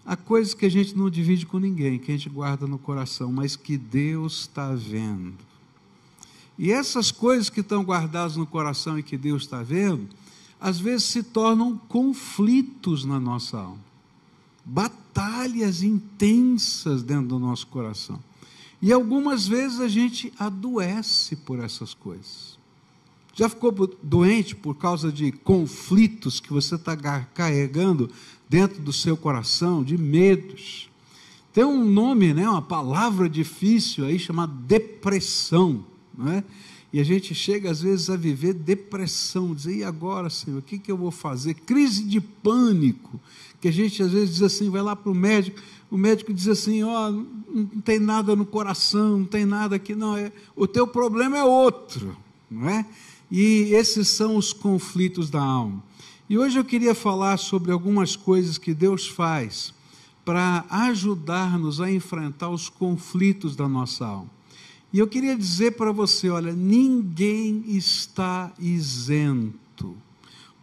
há coisas que a gente não divide com ninguém, que a gente guarda no coração, mas que Deus está vendo. E essas coisas que estão guardadas no coração e que Deus está vendo, às vezes se tornam conflitos na nossa alma, batalhas intensas dentro do nosso coração. E algumas vezes a gente adoece por essas coisas. Já ficou doente por causa de conflitos que você está carregando dentro do seu coração, de medos? Tem um nome, né, uma palavra difícil aí chamada depressão, não é? E a gente chega às vezes a viver depressão, dizer, e agora, Senhor, o que eu vou fazer? Crise de pânico, que a gente às vezes diz assim, vai lá para o médico diz assim, ó, não tem nada no coração, não tem nada aqui, não, o teu problema é outro, não é? E esses são os conflitos da alma. E hoje eu queria falar sobre algumas coisas que Deus faz para ajudar-nos a enfrentar os conflitos da nossa alma. E eu queria dizer para você, olha, ninguém está isento.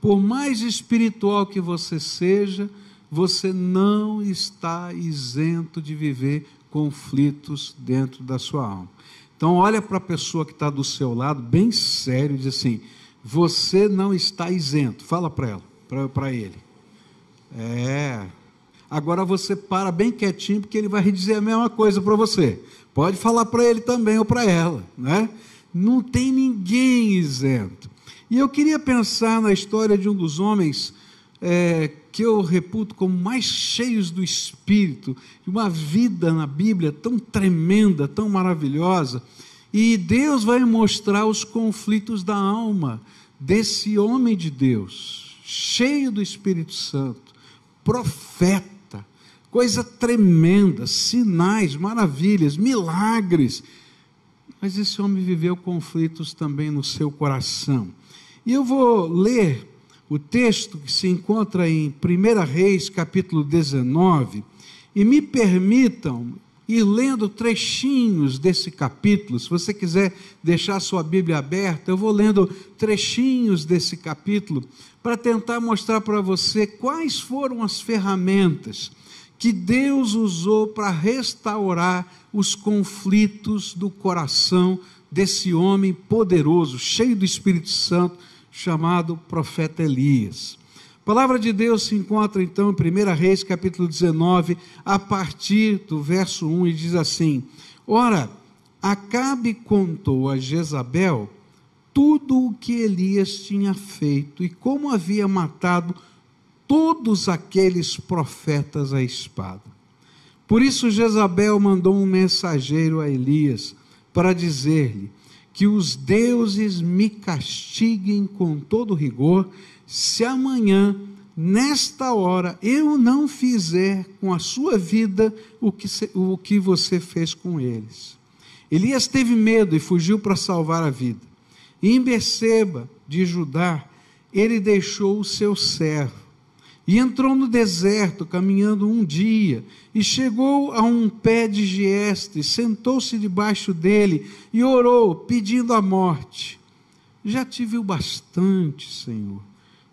Por mais espiritual que você seja, você não está isento de viver conflitos dentro da sua alma. Então olha para a pessoa que está do seu lado, bem sério, e diz assim, você não está isento. Fala para ela, para ele. Agora você para bem quietinho, porque ele vai dizer a mesma coisa para você. Pode falar para ele também ou para ela, né? Não tem ninguém isento. E eu queria pensar na história de um dos homens que eu reputo como mais cheios do Espírito, de uma vida na Bíblia tão tremenda, tão maravilhosa, e Deus vai mostrar os conflitos da alma desse homem de Deus, cheio do Espírito Santo, profeta, coisa tremenda, sinais, maravilhas, milagres, mas esse homem viveu conflitos também no seu coração. E eu vou ler o texto que se encontra em 1 Reis, capítulo 19, e me permitam ir lendo trechinhos desse capítulo. Se você quiser deixar sua Bíblia aberta, eu vou lendo trechinhos desse capítulo, para tentar mostrar para você quais foram as ferramentas que Deus usou para restaurar os conflitos do coração desse homem poderoso, cheio do Espírito Santo, chamado profeta Elias. A palavra de Deus se encontra então em 1 Reis, capítulo 19, a partir do verso 1, e diz assim, ora, Acabe contou a Jezabel tudo o que Elias tinha feito e como havia matado todos aqueles profetas à espada. Por isso Jezabel mandou um mensageiro a Elias para dizer-lhe, que os deuses me castiguem com todo rigor, se amanhã, nesta hora, eu não fizer com a sua vida o que você fez com eles. Elias teve medo e fugiu para salvar a vida. E em Berseba, de Judá, ele deixou o seu servo, e entrou no deserto, caminhando um dia, e chegou a um pé de gieste, sentou-se debaixo dele, e orou, pedindo a morte. Já tive o bastante, Senhor.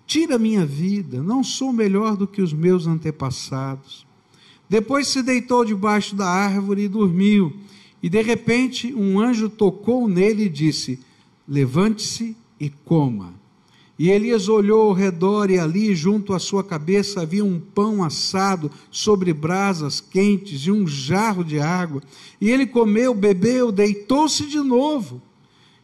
Tira a minha vida, não sou melhor do que os meus antepassados. Depois se deitou debaixo da árvore e dormiu, e de repente um anjo tocou nele e disse, levante-se e coma. E Elias olhou ao redor e ali, junto à sua cabeça, havia um pão assado sobre brasas quentes e um jarro de água. E ele comeu, bebeu, deitou-se de novo.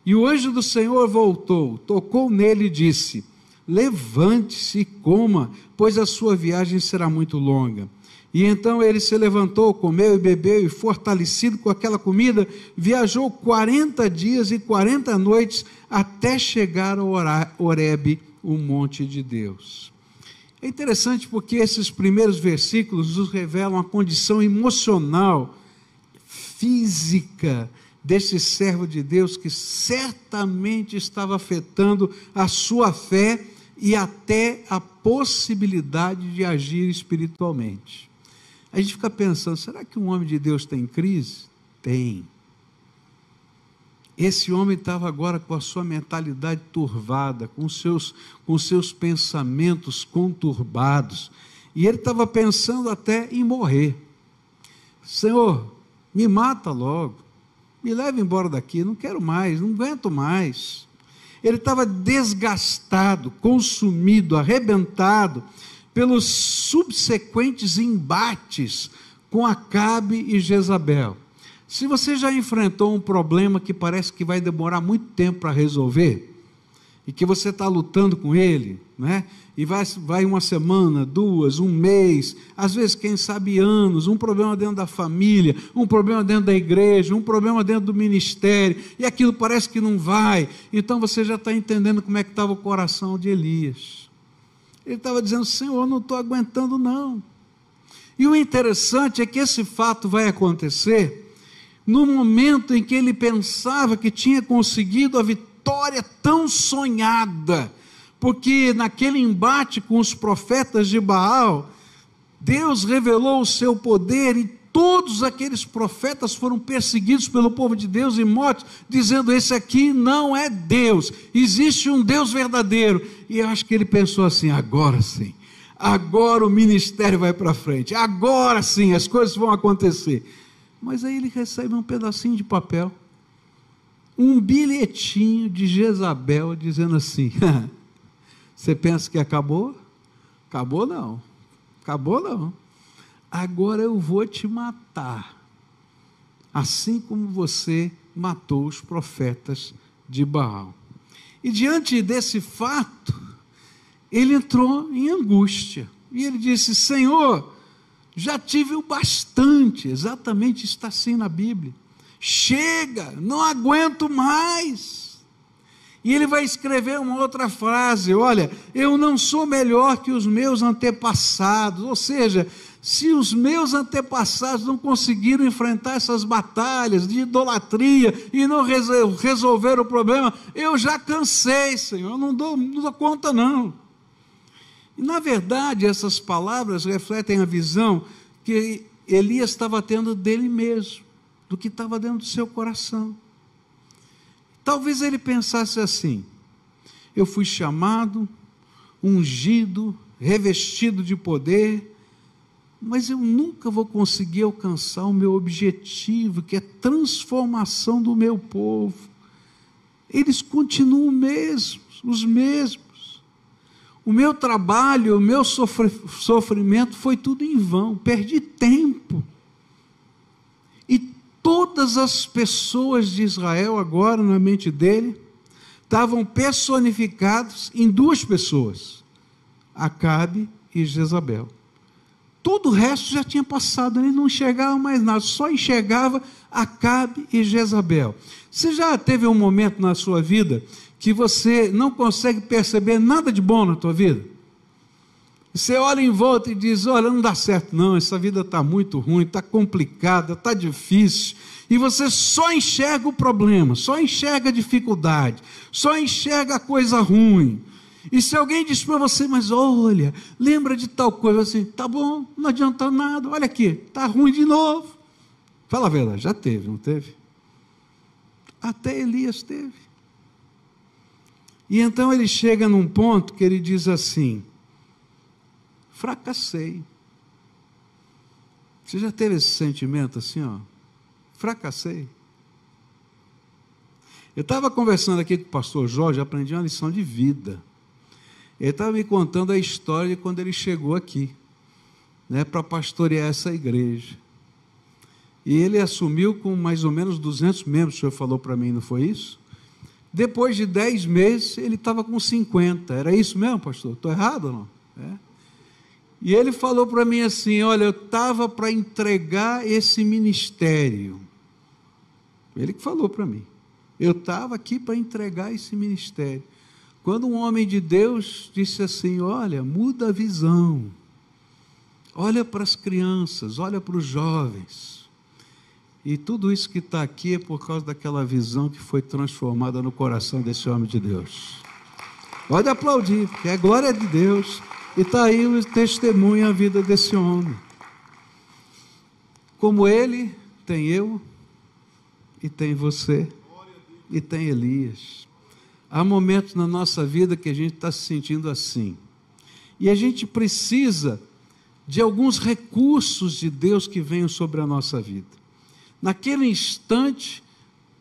E o anjo do Senhor voltou, tocou nele e disse, levante-se e coma, pois a sua viagem será muito longa. E então ele se levantou, comeu e bebeu, e fortalecido com aquela comida, viajou 40 dias e 40 noites, até chegar ao Horebe, o monte de Deus. É interessante porque esses primeiros versículos nos revelam a condição emocional, física, desse servo de Deus, que certamente estava afetando a sua fé, e até a possibilidade de agir espiritualmente. A gente fica pensando, será que um homem de Deus tem crise? Tem. Esse homem estava agora com a sua mentalidade turvada, com seus pensamentos conturbados. E ele estava pensando até em morrer. Senhor, me mata logo, me leva embora daqui, não quero mais, não aguento mais. Ele estava desgastado, consumido, arrebentado pelos subsequentes embates com Acabe e Jezabel. Se você já enfrentou um problema que parece que vai demorar muito tempo para resolver, e que você está lutando com ele, né? E vai uma semana, duas, um mês, às vezes, quem sabe, anos, um problema dentro da família, um problema dentro da igreja, um problema dentro do ministério, e aquilo parece que não vai, então você já está entendendo como é que estava o coração de Elias. Ele estava dizendo, Senhor, não estou aguentando não. E o interessante é que esse fato vai acontecer no momento em que ele pensava que tinha conseguido a vitória tão sonhada, porque naquele embate com os profetas de Baal, Deus revelou o seu poder e todos aqueles profetas foram perseguidos pelo povo de Deus e mortos, dizendo, esse aqui não é Deus, existe um Deus verdadeiro. E eu acho que ele pensou assim, agora sim, agora o ministério vai para frente, agora sim as coisas vão acontecer. Mas aí ele recebe um pedacinho de papel, um bilhetinho de Jezabel, dizendo assim, você pensa que acabou? Acabou não, acabou não, agora eu vou te matar, assim como você matou os profetas de Baal. E diante desse fato, ele entrou em angústia, e ele disse, Senhor, já tive o bastante, exatamente está assim na Bíblia, chega, não aguento mais. E ele vai escrever uma outra frase, olha, eu não sou melhor que os meus antepassados, ou seja, se os meus antepassados não conseguiram enfrentar essas batalhas de idolatria e não resolveram o problema, eu já cansei, Senhor, eu não dou conta não. E na verdade essas palavras refletem a visão que Elias estava tendo dele mesmo, do que estava dentro do seu coração. Talvez ele pensasse assim, eu fui chamado, ungido, revestido de poder, mas eu nunca vou conseguir alcançar o meu objetivo, que é transformação do meu povo. Eles continuam os mesmos. O meu trabalho, o meu sofrimento foi tudo em vão, perdi tempo. E todas as pessoas de Israel agora, na mente dele, estavam personificados em duas pessoas, Acabe e Jezabel. Todo o resto já tinha passado, ele não enxergava mais nada, só enxergava Acabe e Jezabel. Você já teve um momento na sua vida que você não consegue perceber nada de bom na tua vida? Você olha em volta e diz, olha, não dá certo não, essa vida está muito ruim, está complicada, está difícil, e você só enxerga o problema, só enxerga a dificuldade, só enxerga a coisa ruim. E se alguém diz para você, mas olha, lembra de tal coisa, assim, tá bom, não adianta nada, olha aqui, está ruim de novo. Fala a verdade, já teve, não teve? Até Elias teve. E então ele chega num ponto que ele diz assim, fracassei. Você já teve esse sentimento assim, ó? Fracassei. Eu estava conversando aqui com o pastor Jorge, aprendi uma lição de vida. Ele estava me contando a história de quando ele chegou aqui, né, para pastorear essa igreja. E ele assumiu com mais ou menos 200 membros, o senhor falou para mim, não foi isso? Depois de 10 meses, ele estava com 50. Era isso mesmo, pastor? Estou errado ou não? É. E ele falou para mim assim, olha, eu estava para entregar esse ministério. Ele que falou para mim. Eu estava aqui para entregar esse ministério. Quando um homem de Deus disse assim, olha, muda a visão. Olha para as crianças, olha para os jovens. E tudo isso que está aqui é por causa daquela visão que foi transformada no coração desse homem de Deus. Pode aplaudir, porque é glória de Deus. E está aí o testemunho, a vida desse homem. Como ele, tem eu, e tem você, e tem Elias. Há momentos na nossa vida que a gente está se sentindo assim. E a gente precisa de alguns recursos de Deus que venham sobre a nossa vida. Naquele instante,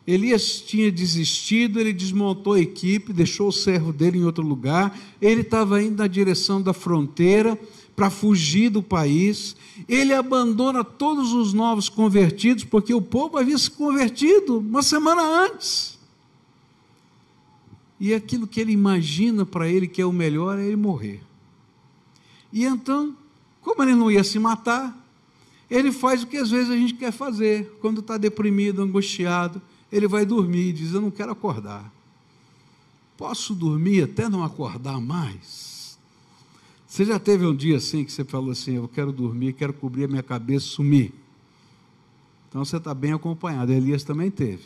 Elias tinha desistido, ele desmontou a equipe, deixou o servo dele em outro lugar, ele estava indo na direção da fronteira para fugir do país, ele abandona todos os novos convertidos, porque o povo havia se convertido uma semana antes. E aquilo que ele imagina para ele que é o melhor é ele morrer. E então, como ele não ia se matar, ele faz o que às vezes a gente quer fazer, quando está deprimido, angustiado, ele vai dormir e diz: eu não quero acordar. Posso dormir até não acordar mais? Você já teve um dia assim que você falou assim: eu quero dormir, quero cobrir a minha cabeça, sumir? Então você está bem acompanhado. Elias também teve.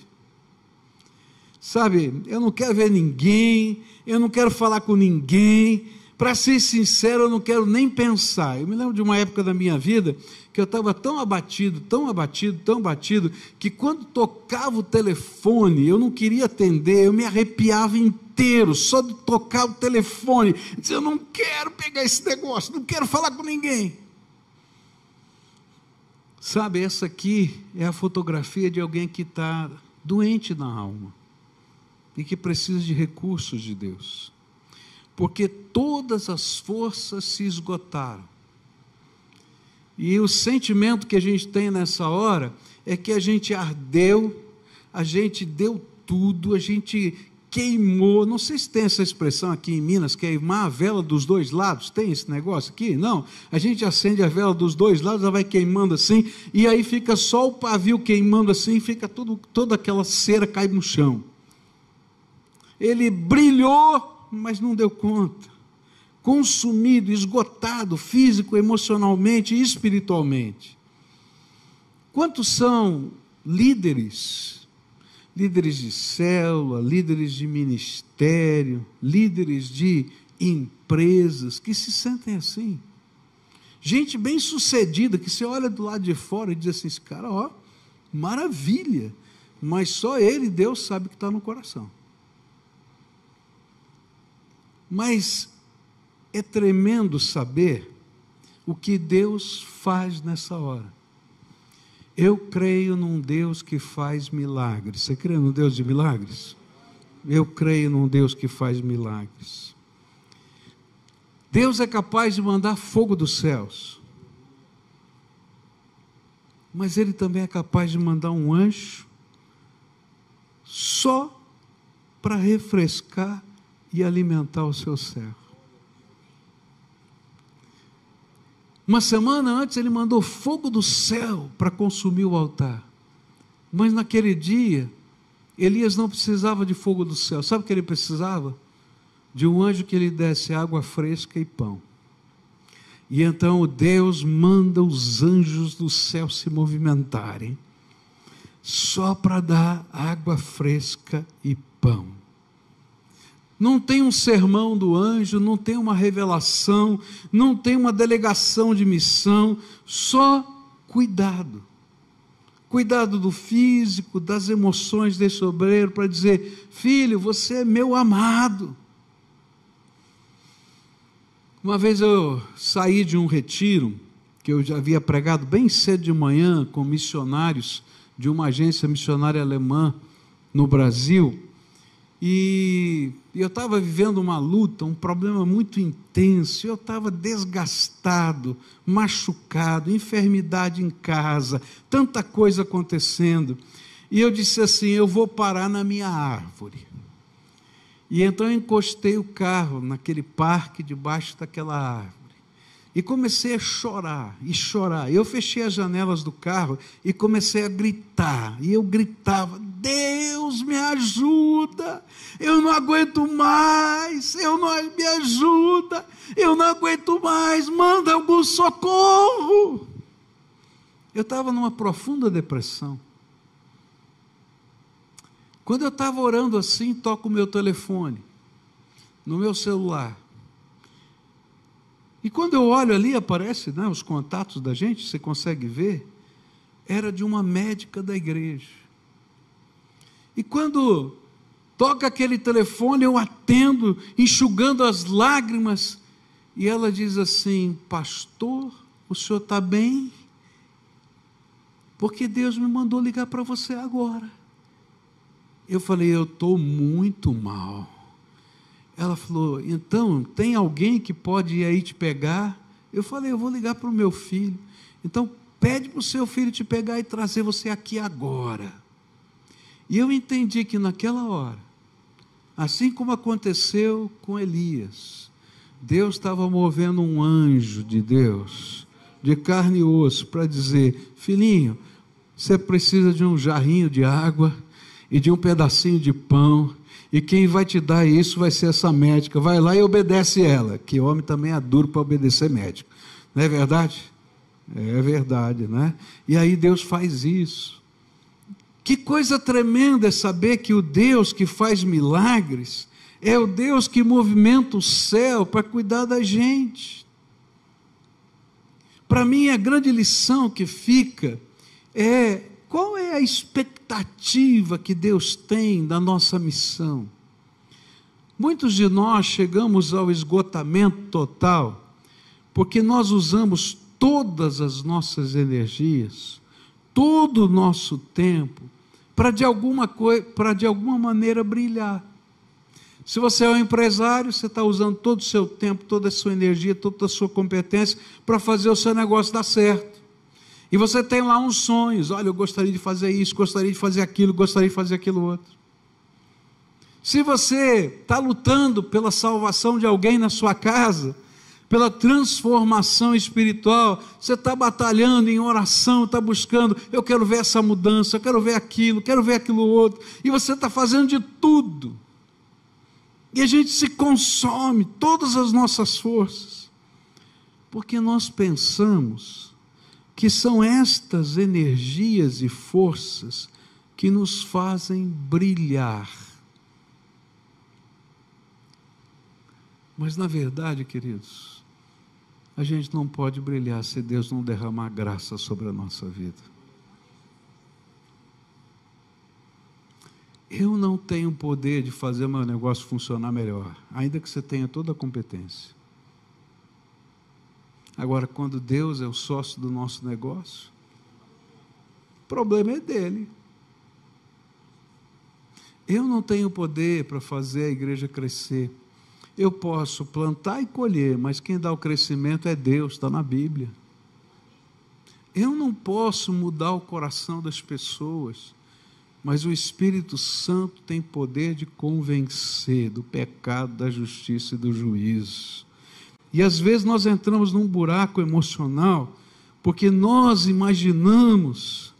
Sabe, eu não quero ver ninguém, eu não quero falar com ninguém, para ser sincero, eu não quero nem pensar. Eu me lembro de uma época da minha vida que eu estava tão abatido, que quando tocava o telefone, eu não queria atender, eu me arrepiava inteiro, só de tocar o telefone. Eu dizia: eu não quero pegar esse negócio, não quero falar com ninguém. Sabe, essa aqui é a fotografia de alguém que está doente na alma e que precisa de recursos de Deus, porque todas as forças se esgotaram. E o sentimento que a gente tem nessa hora é que a gente ardeu, a gente deu tudo, a gente queimou. Não sei se tem essa expressão aqui em Minas, queimar a vela dos dois lados. Tem esse negócio aqui? Não. A gente acende a vela dos dois lados, ela vai queimando assim, e aí fica só o pavio queimando assim, fica toda aquela cera cai no chão. Ele brilhou, mas não deu conta. Consumido, esgotado, físico, emocionalmente e espiritualmente. Quantos são líderes de célula, líderes de ministério, líderes de empresas, que se sentem assim? Gente bem sucedida, que você olha do lado de fora e diz assim: esse cara, ó, maravilha, mas só ele, Deus, sabe o que está no coração. Mas é tremendo saber o que Deus faz nessa hora. Eu creio num Deus que faz milagres. Você crê num Deus de milagres? Eu creio num Deus que faz milagres. Deus é capaz de mandar fogo dos céus, mas Ele também é capaz de mandar um anjo só para refrescar e alimentar o seu servo. Uma semana antes ele mandou fogo do céu para consumir o altar, mas naquele dia Elias não precisava de fogo do céu. Sabe o que ele precisava? De um anjo que lhe desse água fresca e pão. E então Deus manda os anjos do céu se movimentarem só para dar água fresca e pão. Não tem um sermão do anjo, não tem uma revelação, não tem uma delegação de missão, só cuidado. Cuidado do físico, das emoções desse obreiro, para dizer: filho, você é meu amado. Uma vez eu saí de um retiro, que eu já havia pregado bem cedo de manhã, com missionários de uma agência missionária alemã no Brasil, e eu estava vivendo uma luta, um problema muito intenso, eu estava desgastado, machucado, enfermidade em casa, tanta coisa acontecendo, e eu disse assim: eu vou parar na minha árvore. E então eu encostei o carro naquele parque debaixo daquela árvore, e comecei a chorar, eu fechei as janelas do carro e comecei a gritar, e eu gritava: Deus me ajuda, eu não aguento mais, me ajuda, eu não aguento mais, manda algum socorro. Eu estava numa profunda depressão. Quando eu estava orando assim, toco o meu telefone, no meu celular, e quando eu olho ali, aparece, né, os contatos da gente, você consegue ver, era de uma médica da igreja. E quando toca aquele telefone, eu atendo, enxugando as lágrimas, e ela diz assim: pastor, o senhor está bem? Porque Deus me mandou ligar para você agora. Eu falei, eu estou muito mal. Ela falou, então, tem alguém que pode ir aí te pegar? Eu falei, eu vou ligar para o meu filho. Então, pede para o seu filho te pegar e trazer você aqui agora. E eu entendi que naquela hora, assim como aconteceu com Elias, Deus estava movendo um anjo de Deus, de carne e osso, para dizer, filhinho, você precisa de um jarrinho de água e de um pedacinho de pão, e quem vai te dar isso vai ser essa médica, vai lá e obedece ela, que homem também é duro para obedecer médico, não é verdade? É verdade, né? E aí Deus faz isso. Que coisa tremenda é saber que o Deus que faz milagres é o Deus que movimenta o céu para cuidar da gente. Para mim, a grande lição que fica é qual é a expectativa que Deus tem da nossa missão. Muitos de nós chegamos ao esgotamento total porque nós usamos todas as nossas energias, todo o nosso tempo, para de alguma maneira brilhar. Se você é um empresário, você está usando todo o seu tempo, toda a sua energia, toda a sua competência para fazer o seu negócio dar certo. E você tem lá uns sonhos, olha, eu gostaria de fazer isso, gostaria de fazer aquilo, gostaria de fazer aquilo outro. Se você está lutando pela salvação de alguém na sua casa, pela transformação espiritual, você está batalhando em oração, está buscando, eu quero ver essa mudança, eu quero ver aquilo outro, e você está fazendo de tudo, e a gente se consome, todas as nossas forças, porque nós pensamos que são estas energias e forças que nos fazem brilhar. Mas na verdade, queridos, a gente não pode brilhar se Deus não derramar graça sobre a nossa vida. Eu não tenho poder de fazer meu negócio funcionar melhor, ainda que você tenha toda a competência. Agora, quando Deus é o sócio do nosso negócio, o problema é dele. Eu não tenho poder para fazer a igreja crescer. Eu posso plantar e colher, mas quem dá o crescimento é Deus, está na Bíblia. Eu não posso mudar o coração das pessoas, mas o Espírito Santo tem poder de convencer do pecado, da justiça e do juízo. E às vezes nós entramos num buraco emocional, porque nós imaginamos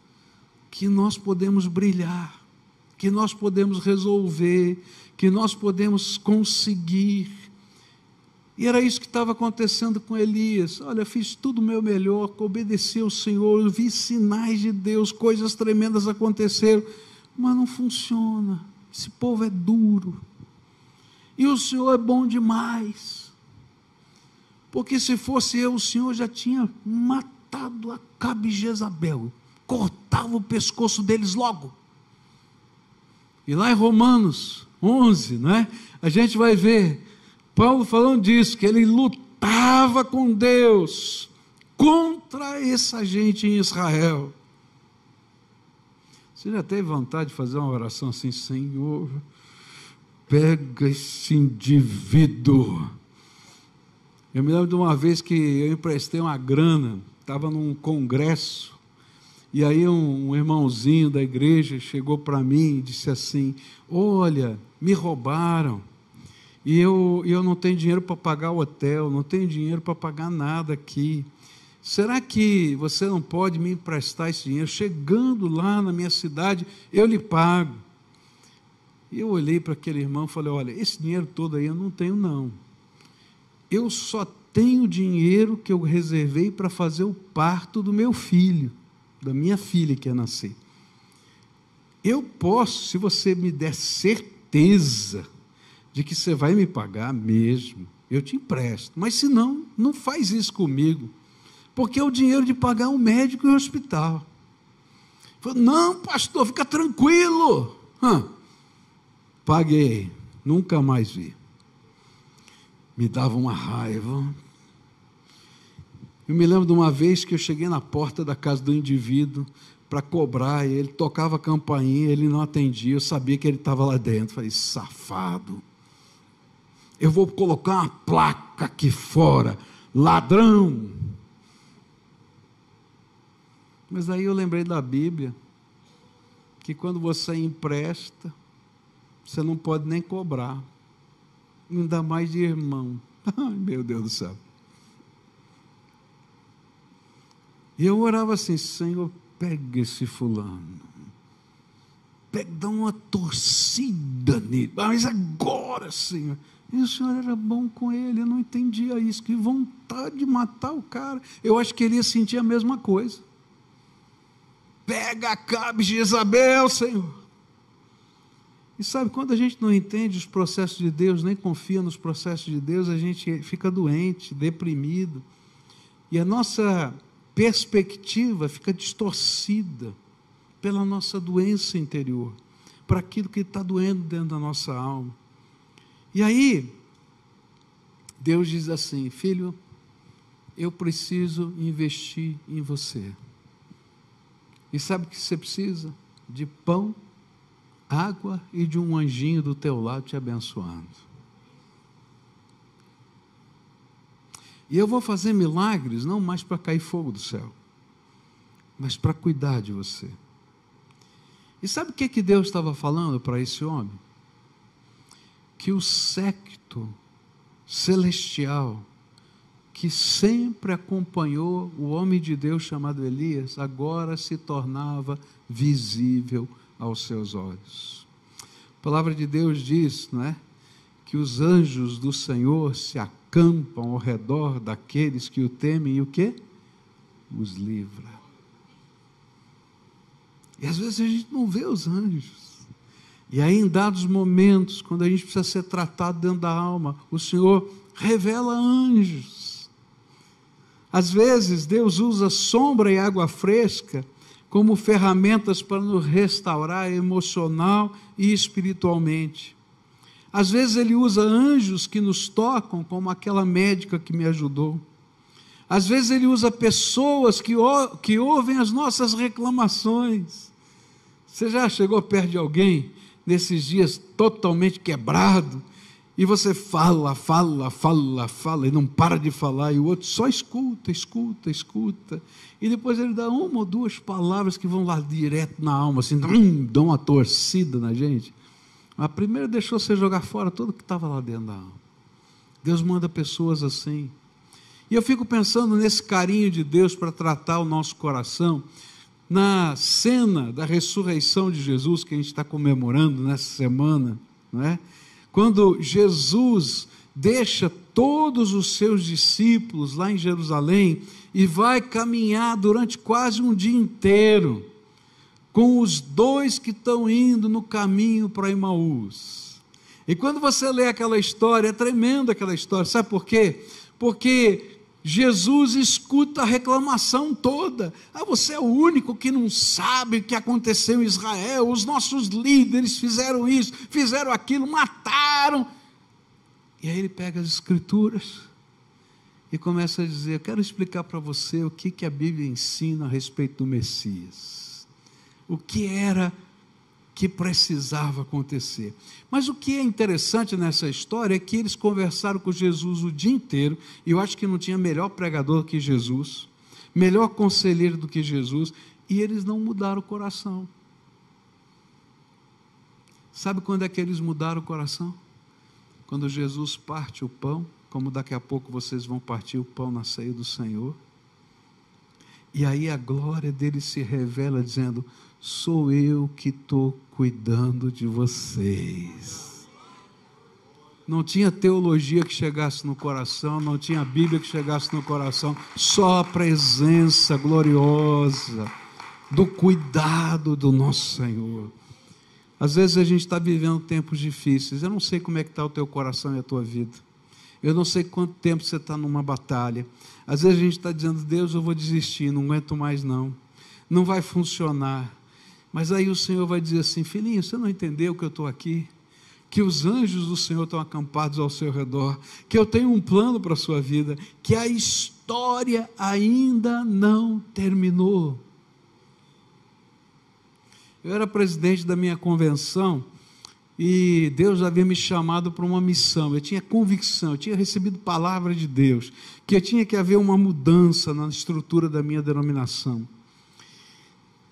que nós podemos brilhar, que nós podemos resolver, que nós podemos conseguir. E era isso que estava acontecendo com Elias. Olha, fiz tudo o meu melhor, obedeci ao Senhor, eu vi sinais de Deus, coisas tremendas aconteceram, mas não funciona. Esse povo é duro. E o Senhor é bom demais. Porque se fosse eu, o Senhor já tinha matado Acabe e Jezabel, cortava o pescoço deles logo. E lá em Romanos 11, né, a gente vai ver Paulo falando disso, que ele lutava com Deus contra essa gente em Israel. Você já teve vontade de fazer uma oração assim, Senhor, pega esse indivíduo. Eu me lembro de uma vez que eu emprestei uma grana, estava num congresso, e aí um irmãozinho da igreja chegou para mim e disse assim, olha, me roubaram, e eu não tenho dinheiro para pagar o hotel, não tenho dinheiro para pagar nada aqui, será que você não pode me emprestar esse dinheiro? Chegando lá na minha cidade, eu lhe pago. E eu olhei para aquele irmão e falei, olha, esse dinheiro todo aí eu não tenho não. Eu só tenho dinheiro que eu reservei para fazer o parto do meu filho, da minha filha que ia nascer. Eu posso, se você me der certeza de que você vai me pagar mesmo, eu te empresto. Mas se não, não faz isso comigo, porque é o dinheiro de pagar um médico e um hospital. Falei, não, pastor, fica tranquilo. Paguei, nunca mais vi. Me dava uma raiva. Eu me lembro de uma vez que eu cheguei na porta da casa do indivíduo para cobrar, e ele tocava a campainha, ele não atendia, eu sabia que ele estava lá dentro. Falei, safado, eu vou colocar uma placa aqui fora, ladrão. Mas aí eu lembrei da Bíblia, que quando você empresta, você não pode nem cobrar, ainda mais de irmão. Ai, meu Deus do céu. E eu orava assim, Senhor, pega esse fulano, dá uma torcida nele, mas agora, Senhor. E o Senhor era bom com ele, eu não entendia isso, que vontade de matar o cara. Eu acho que ele ia sentir a mesma coisa. Pega Acabe, Jezabel, Senhor. E sabe, quando a gente não entende os processos de Deus, nem confia nos processos de Deus, a gente fica doente, deprimido, e a nossa perspectiva fica distorcida pela nossa doença interior, para aquilo que está doendo dentro da nossa alma. E aí, Deus diz assim, filho, eu preciso investir em você. E sabe o que você precisa? De pão, água e de um anjinho do teu lado te abençoando. E eu vou fazer milagres, não mais para cair fogo do céu, mas para cuidar de você. E sabe o que Deus estava falando para esse homem? Que o séquito celestial, que sempre acompanhou o homem de Deus chamado Elias, agora se tornava visível aos seus olhos. A palavra de Deus diz, não é? Que os anjos do Senhor se acampam ao redor daqueles que o temem e o quê? Os livra. E às vezes a gente não vê os anjos. E aí em dados momentos, quando a gente precisa ser tratado dentro da alma, o Senhor revela anjos. Às vezes Deus usa sombra e água fresca como ferramentas para nos restaurar emocional e espiritualmente. Às vezes Ele usa anjos que nos tocam, como aquela médica que me ajudou. Às vezes Ele usa pessoas que ouvem as nossas reclamações. Você já chegou perto de alguém nesses dias totalmente quebrado, e você fala, e não para de falar, e o outro só escuta, e depois ele dá uma ou duas palavras que vão lá direto na alma, assim, dão uma torcida na gente. A primeira deixou você jogar fora tudo que estava lá dentro da alma. Deus manda pessoas assim, e eu fico pensando nesse carinho de Deus para tratar o nosso coração, na cena da ressurreição de Jesus, que a gente está comemorando nessa semana, não é? Quando Jesus deixa todos os seus discípulos lá em Jerusalém e vai caminhar durante quase um dia inteiro com os dois que estão indo no caminho para Emaús. E quando você lê aquela história, é tremenda aquela história, sabe por quê? Porque Jesus escuta a reclamação toda. Você é o único que não sabe o que aconteceu em Israel, os nossos líderes fizeram isso, fizeram aquilo, mataram. E aí ele pega as escrituras e começa a dizer, eu quero explicar para você o que a Bíblia ensina a respeito do Messias, o que era que precisava acontecer. Mas o que é interessante nessa história é que eles conversaram com Jesus o dia inteiro, e eu acho que não tinha melhor pregador do que Jesus, melhor conselheiro do que Jesus, e eles não mudaram o coração. Sabe quando é que eles mudaram o coração? Quando Jesus parte o pão, como daqui a pouco vocês vão partir o pão na ceia do Senhor, e aí a glória dele se revela dizendo, sou eu que estou cuidando de vocês. Não tinha teologia que chegasse no coração, não tinha Bíblia que chegasse no coração, só a presença gloriosa do cuidado do nosso Senhor. Às vezes a gente está vivendo tempos difíceis, eu não sei como é que está o teu coração e a tua vida, eu não sei quanto tempo você está numa batalha. Às vezes a gente está dizendo, Deus, eu vou desistir, não aguento mais não vai funcionar. Mas aí o Senhor vai dizer assim, filhinho, você não entendeu que eu estou aqui? Que os anjos do Senhor estão acampados ao seu redor, que eu tenho um plano para a sua vida, que a história história ainda não terminou. Eu era presidente da minha convenção e Deus havia me chamado para uma missão. Eu tinha convicção, eu tinha recebido palavra de Deus, que tinha que haver uma mudança na estrutura da minha denominação.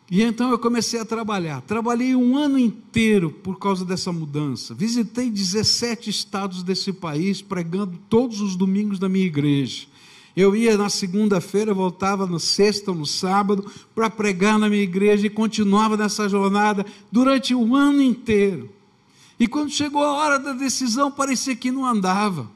E então eu comecei a trabalhar. Trabalhei um ano inteiro por causa dessa mudança. Visitei 17 estados desse país, pregando todos os domingos da minha igreja. Eu ia na segunda-feira, voltava na sexta ou no sábado para pregar na minha igreja e continuava nessa jornada durante um ano inteiro. E quando chegou a hora da decisão, parecia que não andava.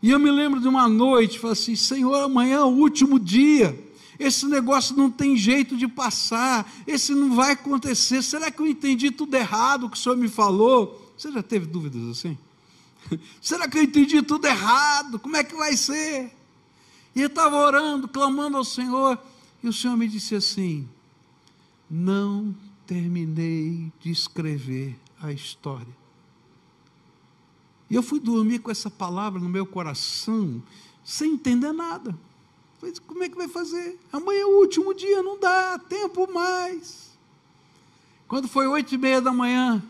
E eu me lembro de uma noite, falei assim: Senhor, amanhã é o último dia. Esse negócio não tem jeito de passar, esse não vai acontecer, será que eu entendi tudo errado o que o Senhor me falou? Você já teve dúvidas assim? Será que eu entendi tudo errado? Como é que vai ser? E eu estava orando, clamando ao Senhor, e o Senhor me disse assim: não terminei de escrever a história. E eu fui dormir com essa palavra no meu coração, sem entender nada. Como é que vai fazer? Amanhã é o último dia, não dá tempo mais. Quando foi 8h30 da manhã,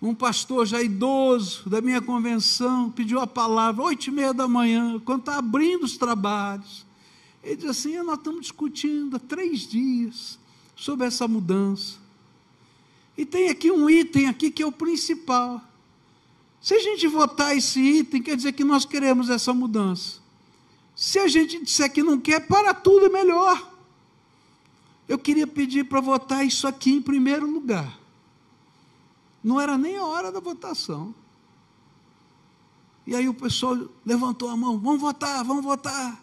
um pastor já idoso da minha convenção pediu a palavra, 8h30 da manhã, quando está abrindo os trabalhos. Ele disse assim: nós estamos discutindo há 3 dias sobre essa mudança. E tem aqui um item aqui que é o principal. Se a gente votar esse item, quer dizer que nós queremos essa mudança. Se a gente disser que não quer, para tudo é melhor. Eu queria pedir para votar isso aqui em primeiro lugar. Não era nem a hora da votação. E aí o pessoal levantou a mão: vamos votar, vamos votar.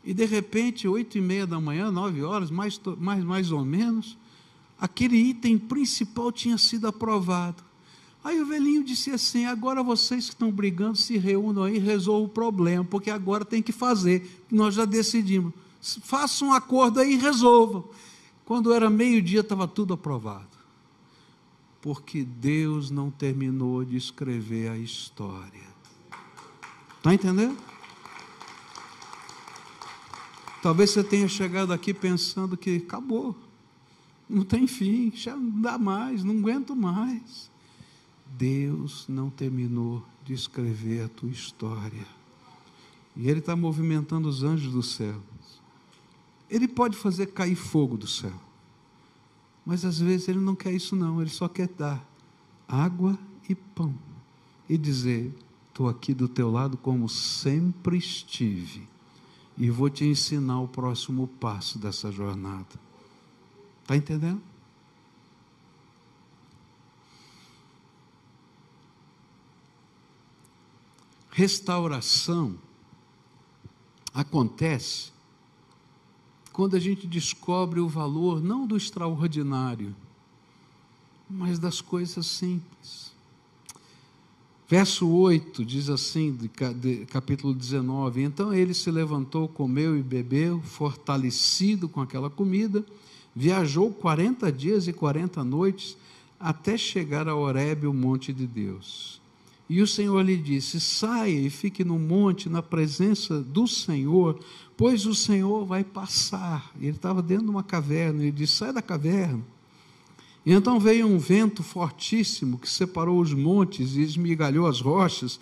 E de repente, 8h30 da manhã, 9 horas, mais ou menos, aquele item principal tinha sido aprovado. Aí o velhinho disse assim: agora vocês que estão brigando, se reúnam aí e resolvam o problema, porque agora tem que fazer, nós já decidimos. Façam um acordo aí e resolvam. Quando era meio-dia, estava tudo aprovado. Porque Deus não terminou de escrever a história. Está entendendo? Talvez você tenha chegado aqui pensando que acabou, não tem fim, já não dá mais, não aguento mais. Deus não terminou de escrever a tua história. E Ele está movimentando os anjos do céu. Ele pode fazer cair fogo do céu, mas às vezes Ele não quer isso não. Ele só quer dar água e pão e dizer: estou aqui do teu lado como sempre estive, e vou te ensinar o próximo passo dessa jornada. Está entendendo? Restauração acontece quando a gente descobre o valor não do extraordinário, mas das coisas simples. Verso 8 diz assim, de capítulo 19: então ele se levantou, comeu e bebeu, fortalecido com aquela comida, viajou 40 dias e 40 noites, até chegar a Horebe, o monte de Deus. E o Senhor lhe disse: saia e fique no monte, na presença do Senhor, pois o Senhor vai passar. E ele estava dentro de uma caverna, ele disse: sai da caverna. E então veio um vento fortíssimo, que separou os montes e esmigalhou as rochas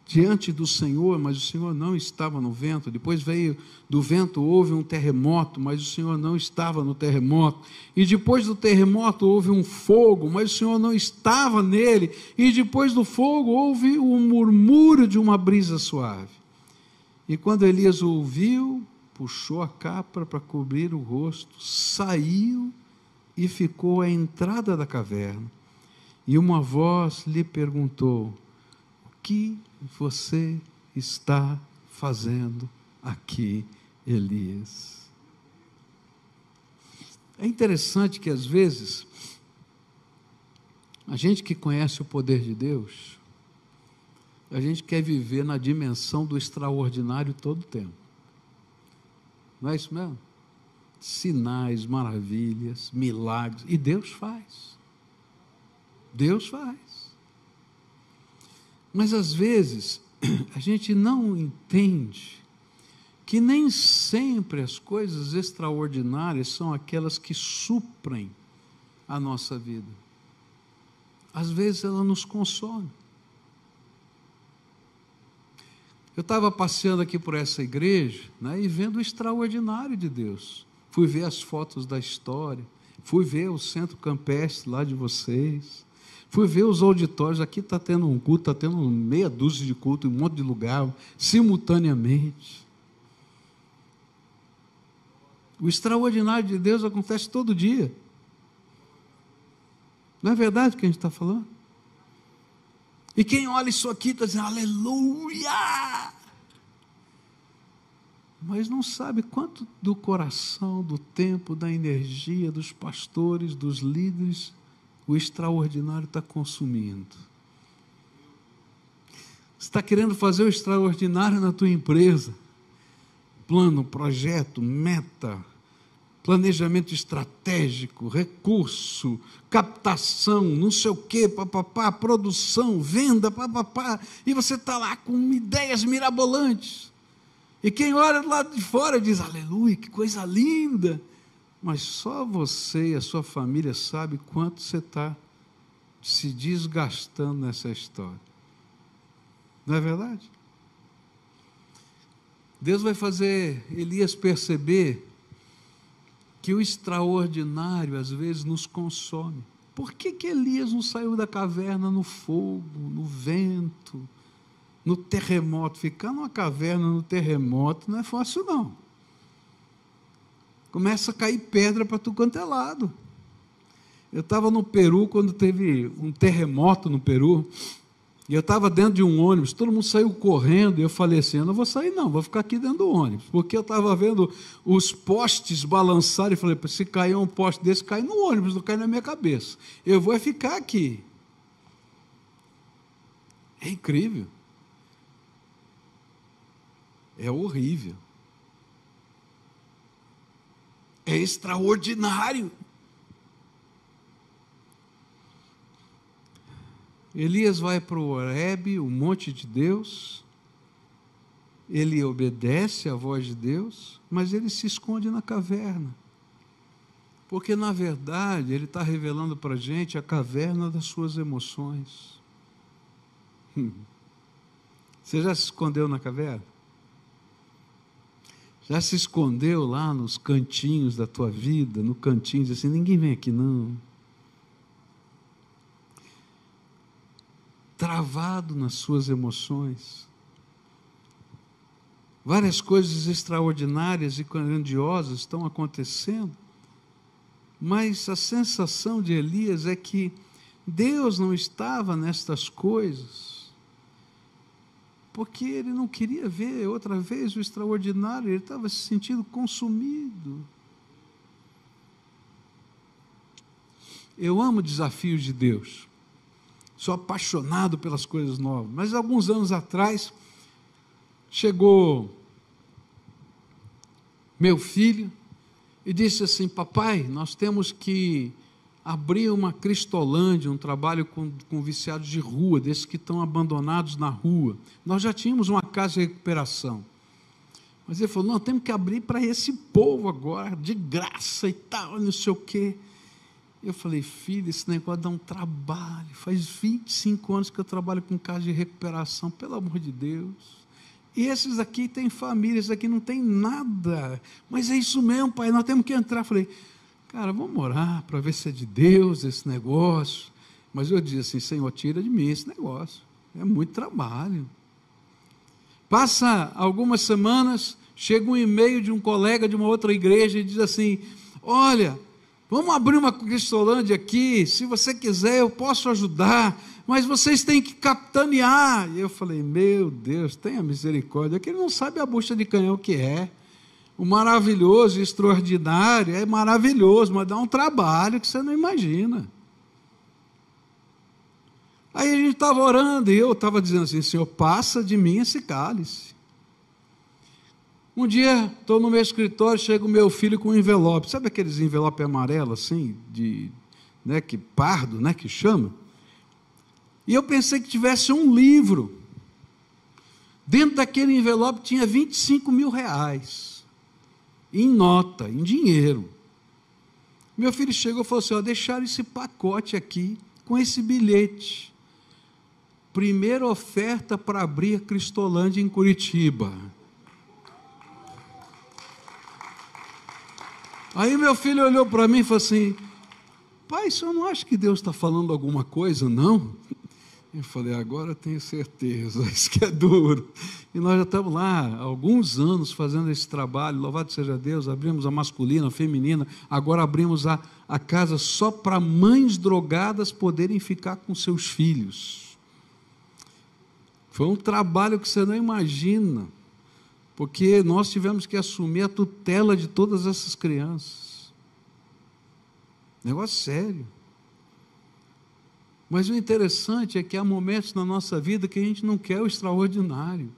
diante do Senhor, mas o Senhor não estava no vento. Depois veio do vento, houve um terremoto, mas o Senhor não estava no terremoto. E depois do terremoto houve um fogo, mas o Senhor não estava nele. E depois do fogo houve um murmúrio de uma brisa suave. E quando Elias ouviu, puxou a capa para cobrir o rosto, saiu e ficou à entrada da caverna. E uma voz lhe perguntou: o que você está fazendo aqui, Elias? É interessante que às vezes a gente que conhece o poder de Deus, a gente quer viver na dimensão do extraordinário todo o tempo. Não é isso mesmo? Sinais, maravilhas, milagres, e Deus faz. Deus faz. Mas às vezes a gente não entende que nem sempre as coisas extraordinárias são aquelas que suprem a nossa vida. Às vezes ela nos consome. Eu estava passeando aqui por essa igreja, né, e vendo o extraordinário de Deus. Fui ver as fotos da história, fui ver o centro campestre lá de vocês, fui ver os auditórios. Aqui está tendo um culto, está tendo meia dúzia de cultos em um monte de lugar, simultaneamente. O extraordinário de Deus acontece todo dia. Não é verdade o que a gente está falando? E quem olha isso aqui está dizendo, aleluia! Mas não sabe quanto do coração, do tempo, da energia dos pastores, dos líderes, o extraordinário está consumindo. Você está querendo fazer o extraordinário na tua empresa. Plano, projeto, meta, planejamento estratégico, recurso, captação, não sei o quê, papapá, produção, venda, papapá, e você está lá com ideias mirabolantes. E quem olha do lado de fora diz, aleluia, que coisa linda. Mas só você e a sua família sabe quanto você está se desgastando nessa história. Não é verdade? Deus vai fazer Elias perceber que o extraordinário às vezes nos consome. Por que Elias não saiu da caverna no fogo, no vento, no terremoto? Ficar numa caverna no terremoto não é fácil, não. Começa a cair pedra para tudo quanto é lado. Eu estava no Peru quando teve um terremoto no Peru, e eu estava dentro de um ônibus, todo mundo saiu correndo, e eu falei assim, eu não vou sair não, vou ficar aqui dentro do ônibus, porque eu estava vendo os postes balançarem, e falei, se cair um poste desse, cai no ônibus, não cai na minha cabeça, eu vou ficar aqui. É incrível. É horrível. É extraordinário. Elias vai para o Horebe, o monte de Deus, ele obedece à voz de Deus, mas ele se esconde na caverna, porque na verdade ele está revelando para a gente a caverna das suas emoções. Você já se escondeu na caverna? Já se escondeu lá nos cantinhos da tua vida, no cantinho, diz assim, ninguém vem aqui não. Travado nas suas emoções. Várias coisas extraordinárias e grandiosas estão acontecendo, mas a sensação de Elias é que Deus não estava nestas coisas, porque ele não queria ver outra vez o extraordinário, ele estava se sentindo consumido. Eu amo desafios de Deus. Sou apaixonado pelas coisas novas, mas alguns anos atrás, chegou meu filho e disse assim, papai, nós temos que abrir uma Cristolândia, um trabalho com viciados de rua, desses que estão abandonados na rua. Nós já tínhamos uma casa de recuperação, mas ele falou, não, temos que abrir para esse povo agora, de graça e tal, não sei o quê. Eu falei, filho, esse negócio dá um trabalho, faz 25 anos que eu trabalho com casa de recuperação, pelo amor de Deus, e esses aqui têm família, esses aqui não tem nada, mas é isso mesmo, pai, nós temos que entrar. Eu falei, cara, vamos orar para ver se é de Deus esse negócio, mas eu disse assim, Senhor, tira de mim esse negócio, é muito trabalho. Passa algumas semanas, chega um e-mail de um colega de uma outra igreja e diz assim, olha, vamos abrir uma Cristolândia aqui, se você quiser eu posso ajudar, mas vocês têm que capitanear. E eu falei, meu Deus, tenha misericórdia, que ele não sabe a bucha de canhão o que é. O maravilhoso e extraordinário é maravilhoso, mas dá um trabalho que você não imagina. Aí a gente estava orando, e eu estava dizendo assim, Senhor, passa de mim esse cálice. Um dia, estou no meu escritório, chega o meu filho com um envelope, sabe aqueles envelopes amarelos, assim, que pardo, né, que chama? E eu pensei que tivesse um livro. Dentro daquele envelope tinha 25 mil reais, em nota, em dinheiro. Meu filho chegou e falou assim: ó, deixaram esse pacote aqui, com esse bilhete. Primeira oferta para abrir a Cristolândia em Curitiba. Aí meu filho olhou para mim e falou assim: pai, o senhor não acha que Deus está falando alguma coisa, não? Eu falei: agora eu tenho certeza, isso que é duro. E nós já estamos lá há alguns anos fazendo esse trabalho, louvado seja Deus. Abrimos a masculina, a feminina, agora abrimos a casa só para mães drogadas poderem ficar com seus filhos. Foi um trabalho que você não imagina, porque nós tivemos que assumir a tutela de todas essas crianças. Negócio sério. Mas o interessante é que há momentos na nossa vida que a gente não quer o extraordinário.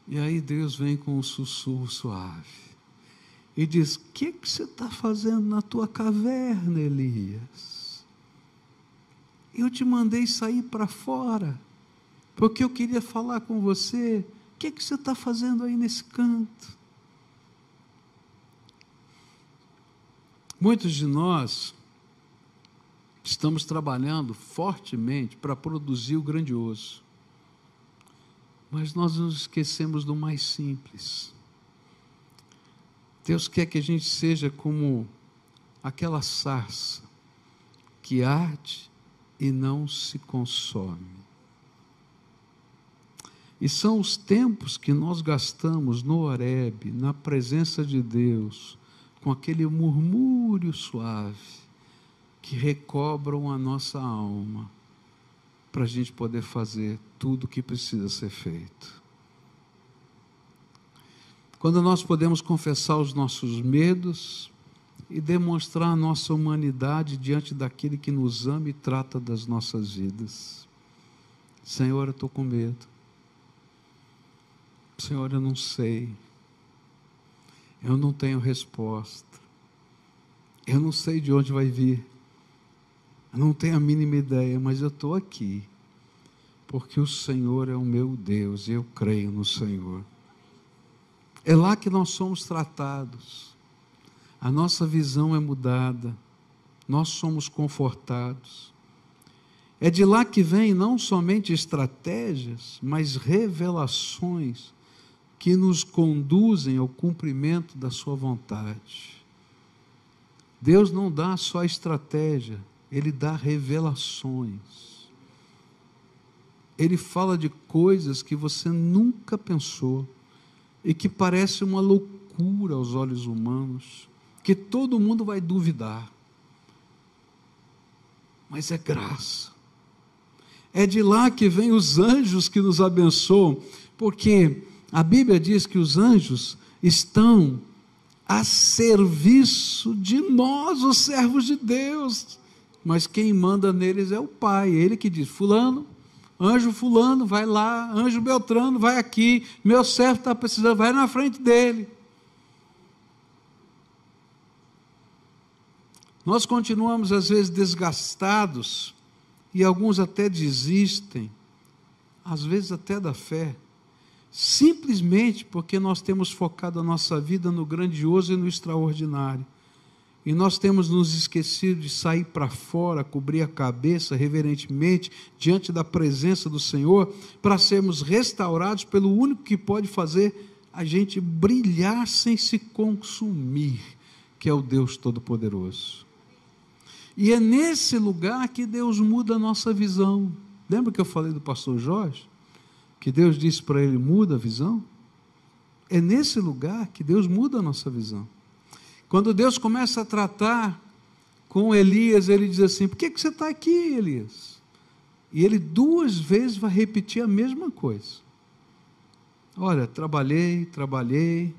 E aí Deus vem com um sussurro suave e diz: o que você está fazendo na tua caverna, Elias? Eu te mandei sair para fora, porque eu queria falar com você. O que você está fazendo aí nesse canto? Muitos de nós estamos trabalhando fortemente para produzir o grandioso, mas nós nos esquecemos do mais simples. Deus quer que a gente seja como aquela sarça que arde e não se consome. E são os tempos que nós gastamos no Horebe, na presença de Deus, com aquele murmúrio suave, que recobram a nossa alma, para a gente poder fazer tudo o que precisa ser feito. Quando nós podemos confessar os nossos medos e demonstrar a nossa humanidade diante daquele que nos ama e trata das nossas vidas. Senhor, eu estou com medo. Senhor, eu não sei. Eu não tenho resposta. Eu não sei de onde vai vir. Eu não tenho a mínima ideia, mas eu estou aqui, porque o Senhor é o meu Deus, e eu creio no Senhor. É lá que nós somos tratados, a nossa visão é mudada, nós somos confortados. É de lá que vem não somente estratégias, mas revelações que nos conduzem ao cumprimento da sua vontade. Deus não dá só estratégia, Ele dá revelações. Ele fala de coisas que você nunca pensou e que parece uma loucura aos olhos humanos, que todo mundo vai duvidar. Mas é graça. É de lá que vem os anjos que nos abençoam, porque a Bíblia diz que os anjos estão a serviço de nós, os servos de Deus. Mas quem manda neles é o Pai, Ele que diz: fulano, anjo fulano, vai lá, anjo Beltrano, vai aqui, meu servo está precisando, vai na frente dele. Nós continuamos às vezes desgastados, e alguns até desistem, às vezes até da fé, simplesmente porque nós temos focado a nossa vida no grandioso e no extraordinário. E nós temos nos esquecido de sair para fora, cobrir a cabeça reverentemente diante da presença do Senhor, para sermos restaurados pelo único que pode fazer a gente brilhar sem se consumir, que é o Deus Todo-Poderoso. E é nesse lugar que Deus muda a nossa visão. Lembra que eu falei do pastor Jorge? Que Deus disse para ele: muda a visão? É nesse lugar que Deus muda a nossa visão. Quando Deus começa a tratar com Elias, Ele diz assim: por que você está aqui, Elias? E ele 2 vezes vai repetir a mesma coisa. Olha, trabalhei,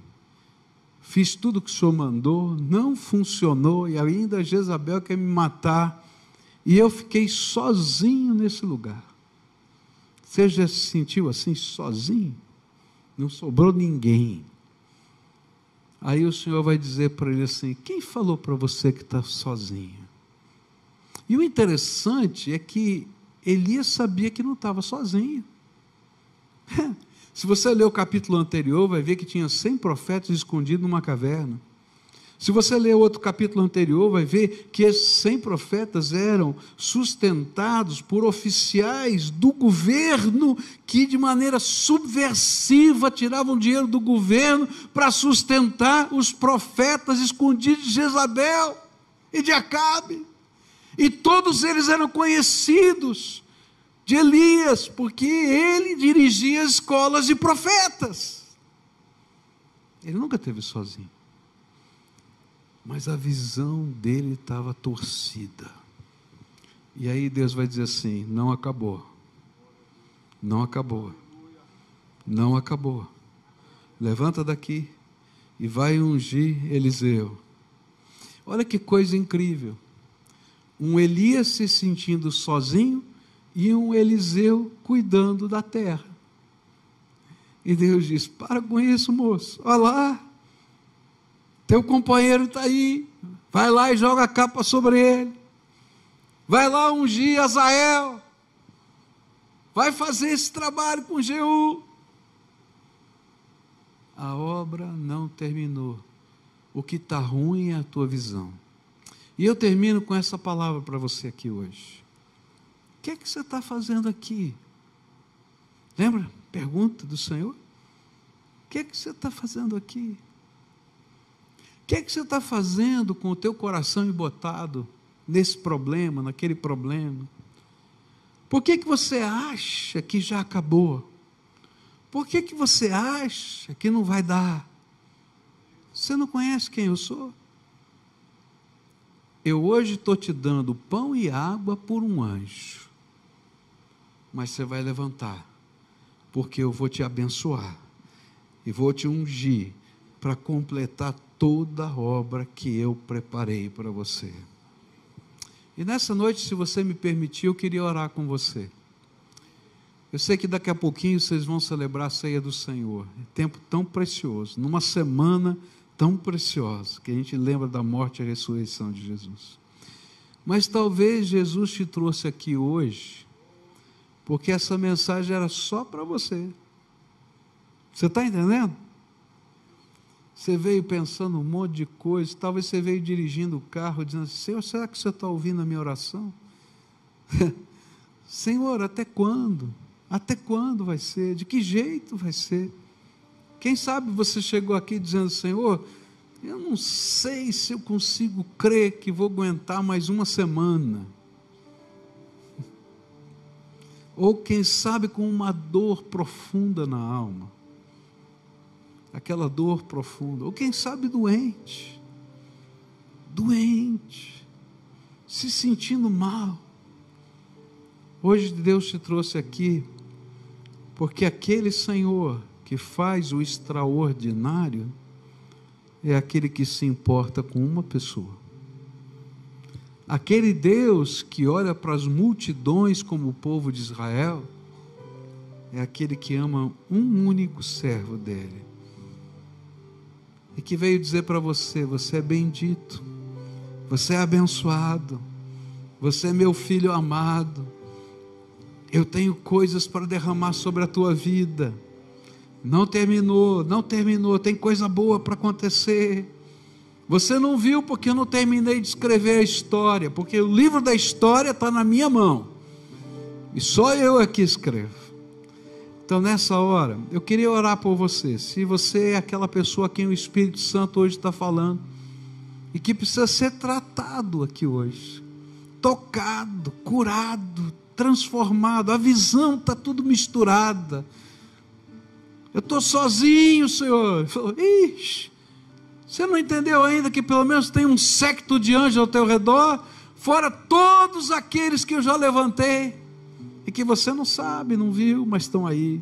fiz tudo o que o Senhor mandou, não funcionou, e ainda Jezabel quer me matar, e eu fiquei sozinho nesse lugar. Você já se sentiu assim, sozinho? Não sobrou ninguém. Aí o Senhor vai dizer para ele assim: quem falou para você que está sozinho? E o interessante é que Elias sabia que não estava sozinho. Se você ler o capítulo anterior, vai ver que tinha 100 profetas escondidos numa caverna. Se você ler outro capítulo anterior, vai ver que esses 100 profetas eram sustentados por oficiais do governo que, de maneira subversiva, tiravam dinheiro do governo para sustentar os profetas escondidos de Jezabel e de Acabe. E todos eles eram conhecidos de Elias, porque ele dirigia as escolas de profetas. Ele nunca esteve sozinho. Mas a visão dele estava torcida. E aí Deus vai dizer assim: não acabou. Não acabou. Não acabou. Levanta daqui e vai ungir Eliseu. Olha que coisa incrível. Um Elias se sentindo sozinho e um Eliseu cuidando da terra. E Deus diz: para com isso, moço. Olha lá. Teu companheiro está aí, vai lá e joga a capa sobre ele, vai lá ungir Azael, vai fazer esse trabalho com Jeú. A obra não terminou, o que está ruim é a tua visão. E eu termino com essa palavra para você aqui hoje. O que é que você está fazendo aqui? Lembra? Pergunta do Senhor. O que é que você está fazendo aqui? O que é que você está fazendo com o teu coração embotado nesse problema, naquele problema? Por que que você acha que já acabou? Por que que você acha que não vai dar? Você não conhece quem eu sou? Eu hoje estou te dando pão e água por um anjo, mas você vai levantar, porque eu vou te abençoar e vou te ungir para completar toda a obra que eu preparei para você. E nessa noite, se você me permitir, eu queria orar com você. Eu sei que daqui a pouquinho vocês vão celebrar a ceia do Senhor, tempo tão precioso, numa semana tão preciosa, que a gente lembra da morte e a ressurreição de Jesus. Mas talvez Jesus te trouxe aqui hoje, porque essa mensagem era só para você. Você está entendendo? Você veio pensando um monte de coisa, talvez você veio dirigindo o carro, dizendo assim: Senhor, será que o Senhor está ouvindo a minha oração? Senhor, até quando? Até quando vai ser? De que jeito vai ser? Quem sabe você chegou aqui dizendo: Senhor, eu não sei se eu consigo crer que vou aguentar mais uma semana. Ou quem sabe com uma dor profunda na alma, aquela dor profunda, ou quem sabe doente, se sentindo mal. Hoje Deus te trouxe aqui, porque aquele Senhor que faz o extraordinário, é aquele que se importa com uma pessoa. Aquele Deus que olha para as multidões como o povo de Israel, é aquele que ama um único servo dele. E que veio dizer para você: você é bendito, você é abençoado, você é meu filho amado, eu tenho coisas para derramar sobre a tua vida. Não terminou, tem coisa boa para acontecer. Você não viu porque eu não terminei de escrever a história, porque o livro da história está na minha mão, e só eu aqui escrevo. Então nessa hora, eu queria orar por você. Se você é aquela pessoa a quem o Espírito Santo hoje está falando, e que precisa ser tratado aqui hoje, tocado, curado, transformado, a visão está tudo misturada. Eu estou sozinho, Senhor. Ixi, você não entendeu ainda que pelo menos tem um séquito de anjos ao teu redor, fora todos aqueles que eu já levantei, e que você não sabe, não viu, mas estão aí.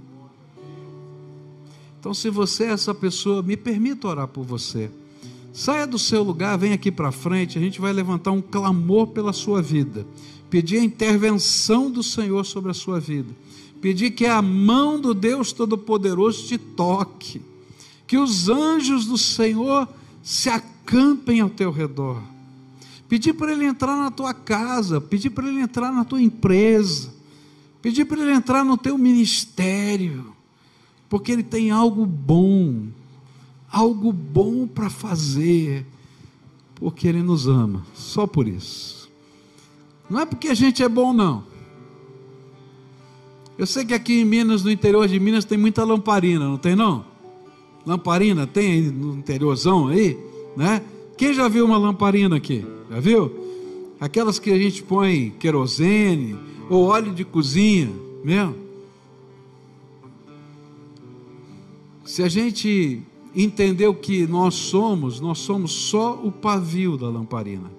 Então, se você é essa pessoa, me permita orar por você. Saia do seu lugar, vem aqui para frente, a gente vai levantar um clamor pela sua vida, pedir a intervenção do Senhor sobre a sua vida, pedir que a mão do Deus Todo-Poderoso te toque, que os anjos do Senhor se acampem ao teu redor, pedir para Ele entrar na tua casa, pedir para Ele entrar na tua empresa, pedir para Ele entrar no teu ministério, porque Ele tem algo bom para fazer, porque Ele nos ama, só por isso. Não é porque a gente é bom, não. Eu sei que aqui em Minas, no interior de Minas, tem muita lamparina, não tem não? Lamparina tem aí no interiorzão aí, né? Quem já viu uma lamparina aqui? Já viu? Aquelas que a gente põe querosene ou óleo de cozinha mesmo. Se a gente entender o que nós somos só o pavio da lamparina.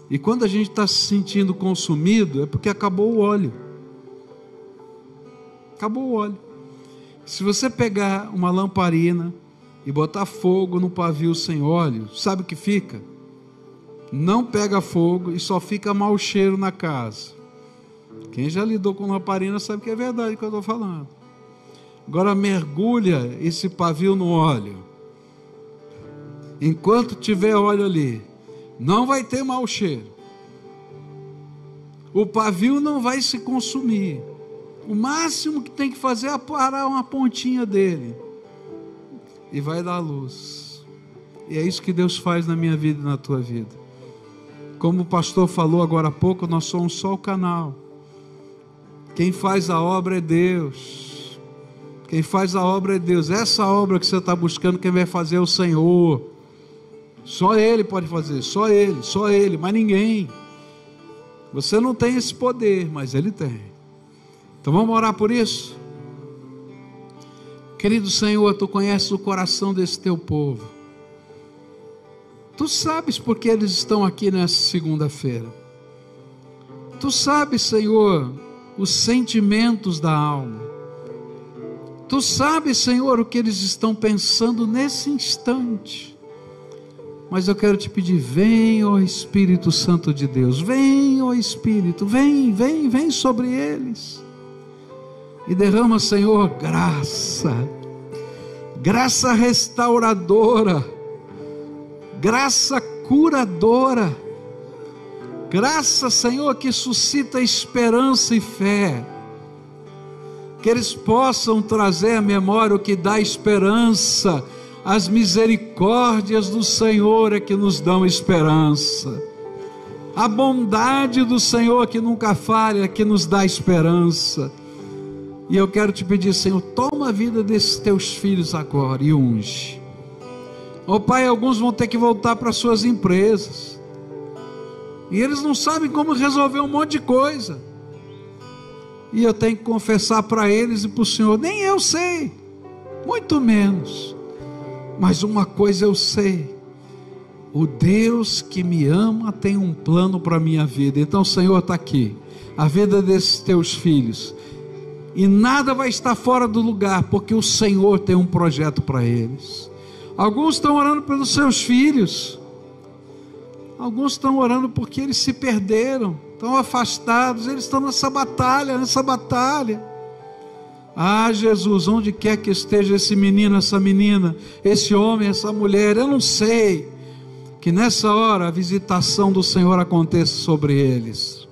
E quando a gente está se sentindo consumido, é porque acabou o óleo. Acabou o óleo. Se você pegar uma lamparina e botar fogo no pavio sem óleo, sabe o que fica? Não pega fogo e só fica mau cheiro na casa. Quem já lidou com lamparina sabe que é verdade o que eu estou falando. Agora mergulha esse pavio no óleo. Enquanto tiver óleo ali, não vai ter mau cheiro. O pavio não vai se consumir. O máximo que tem que fazer é parar uma pontinha dele. E vai dar luz. E é isso que Deus faz na minha vida e na tua vida. Como o pastor falou agora há pouco, nós somos só o canal. Quem faz a obra é Deus. Quem faz a obra é Deus. Essa obra que você está buscando, quem vai fazer é o Senhor. Só Ele pode fazer, só Ele, mas ninguém. Você não tem esse poder, mas Ele tem. Então vamos orar por isso? Querido Senhor, Tu conheces o coração desse Teu povo. Tu sabes porque eles estão aqui nessa segunda-feira. Tu sabes, Senhor, os sentimentos da alma. Tu sabes, Senhor, o que eles estão pensando nesse instante. Mas eu quero te pedir, vem, ó Espírito Santo de Deus, vem, ó Espírito, vem sobre eles. E derrama, Senhor, graça restauradora, graça curadora, graça, Senhor, que suscita esperança e fé, que eles possam trazer à memória o que dá esperança. As misericórdias do Senhor é que nos dão esperança, a bondade do Senhor que nunca falha, que nos dá esperança. E eu quero te pedir, Senhor, toma a vida desses teus filhos agora e unge. Ó Pai, alguns vão ter que voltar para suas empresas, e eles não sabem como resolver um monte de coisa, e eu tenho que confessar para eles e para o Senhor, nem eu sei, muito menos, mas uma coisa eu sei: o Deus que me ama tem um plano para a minha vida. Então, Senhor, está aqui a vida desses teus filhos, e nada vai estar fora do lugar, porque o Senhor tem um projeto para eles. Alguns estão orando pelos seus filhos, alguns estão orando porque eles se perderam, estão afastados, eles estão nessa batalha. Ah, Jesus, onde quer que esteja esse menino, essa menina, esse homem, essa mulher, eu não sei, que nessa hora a visitação do Senhor aconteça sobre eles,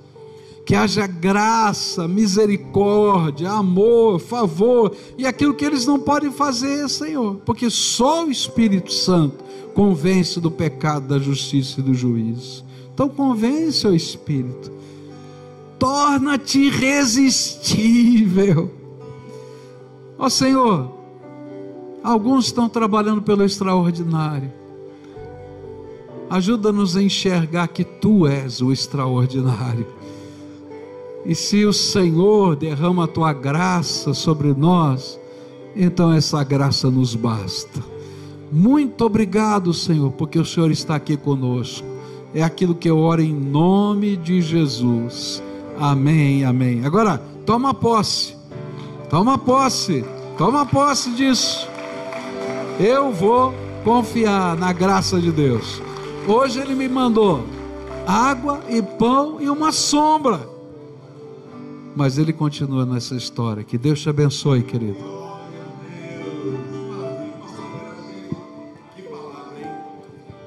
que haja graça, misericórdia, amor, favor, e aquilo que eles não podem fazer, Senhor, porque só o Espírito Santo convence do pecado, da justiça e do juízo. Então convence, ó Espírito, torna-te irresistível. Ó Senhor, alguns estão trabalhando pelo extraordinário, ajuda-nos a enxergar que Tu és o extraordinário, e se o Senhor derrama a Tua graça sobre nós, então essa graça nos basta. Muito obrigado, Senhor, porque o Senhor está aqui conosco. É aquilo que eu oro em nome de Jesus, amém, amém. Agora, toma posse disso. Eu vou confiar na graça de Deus. Hoje Ele me mandou água e pão e uma sombra, mas Ele continua nessa história. Que Deus te abençoe, querido.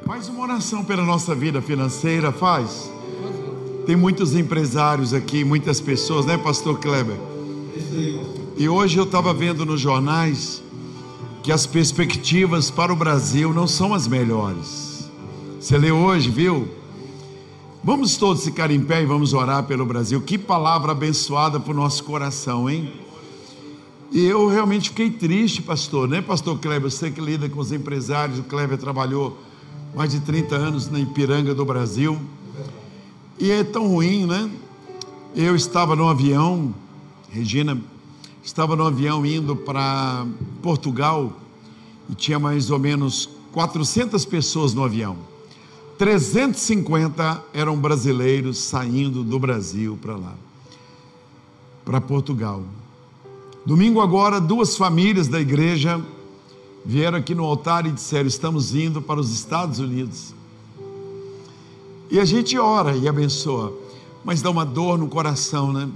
Faz uma oração pela nossa vida financeira, faz. Tem muitos empresários aqui, muitas pessoas, né, pastor Kleber? E hoje eu estava vendo nos jornais que as perspectivas para o Brasil não são as melhores. Você leu hoje, viu? Vamos todos ficar em pé e vamos orar pelo Brasil. Que palavra abençoada para o nosso coração, hein? E eu realmente fiquei triste, pastor, né, pastor Kleber? Você que lida com os empresários, o Kleber trabalhou mais de 30 anos na Ipiranga do Brasil. E é tão ruim, né? Eu estava no avião, Regina, estava no avião indo para Portugal e tinha mais ou menos 400 pessoas no avião. 350 eram brasileiros saindo do Brasil para lá, para Portugal. Domingo agora, 2 famílias da igreja vieram aqui no altar e disseram: estamos indo para os Estados Unidos. E a gente ora e abençoa, mas dá uma dor no coração, né?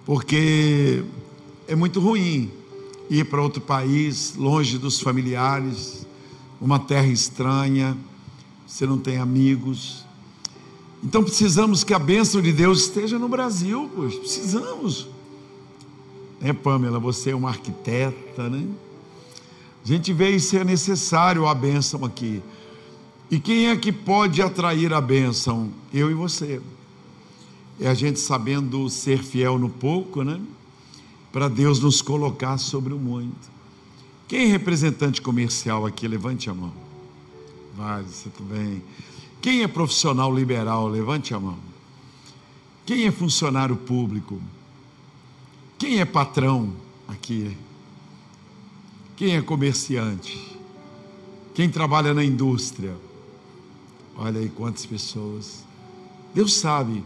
Porque é muito ruim ir para outro país, longe dos familiares, uma terra estranha, você não tem amigos. Então precisamos que a bênção de Deus esteja no Brasil, pois precisamos. Pamela, você é uma arquiteta, né? A gente vê isso, é necessário a bênção aqui. E quem é que pode atrair a bênção? Eu e você. É a gente sabendo ser fiel no pouco, né? Para Deus nos colocar sobre o muito. Quem é representante comercial aqui? Levante a mão. Vai, você também. Quem é profissional liberal? Levante a mão. Quem é funcionário público? Quem é patrão aqui? Quem é comerciante? Quem trabalha na indústria? Olha aí quantas pessoas. Deus sabe.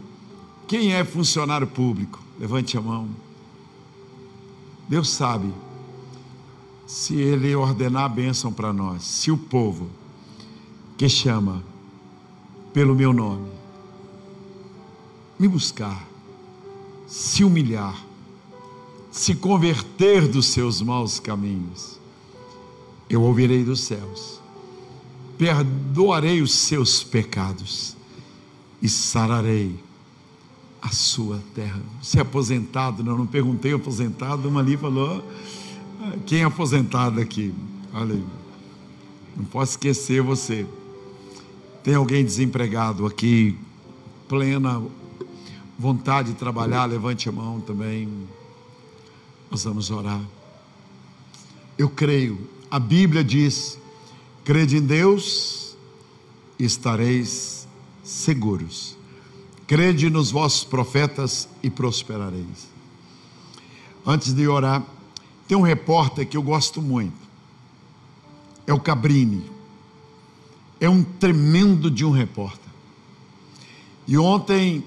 Quem é funcionário público? Levante a mão. Deus sabe. Se Ele ordenar a bênção para nós, se o povo que chama pelo meu nome me buscar, se humilhar, se converter dos seus maus caminhos, eu ouvirei dos céus, perdoarei os seus pecados e sararei a sua terra. Você é aposentado? Não perguntei aposentado, uma ali falou: quem é aposentado aqui? Olha aí, não posso esquecer você. Tem alguém desempregado aqui, plena vontade de trabalhar? Levante a mão também. Nós vamos orar. Eu creio, a Bíblia diz: crede em Deus e estareis seguros. Crede nos vossos profetas e prosperareis. Antes de orar, tem um repórter que eu gosto muito, é o Cabrini. É um tremendo de um repórter. E ontem